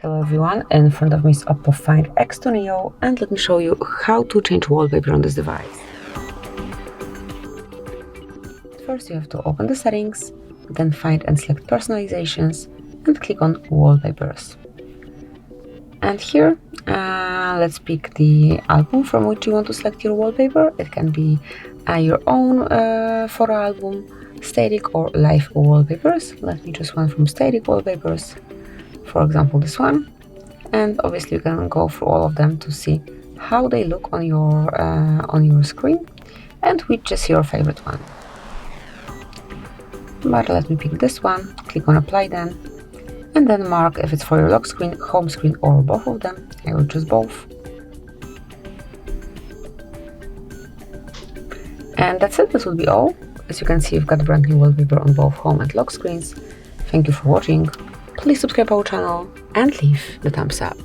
Hello everyone, in front of me is OPPO Find X2 Neo, and let me show you how to change wallpaper on this device. First you have to open the settings, then find and select personalizations and click on wallpapers. And here let's pick the album from which you want to select your wallpaper. It can be your own photo album, static or live wallpapers. Let me choose one from static wallpapers, for example this one. And obviously you can go through all of them to see how they look on your screen and which is your favorite one. But let me pick this one, click on apply then, and then mark if it's for your lock screen, home screen or both of them. I will choose both. And that's it, this will be all. As you can see, you've got brand new wallpaper on both home and lock screens. Thank you for watching. Please subscribe our channel and leave the thumbs up.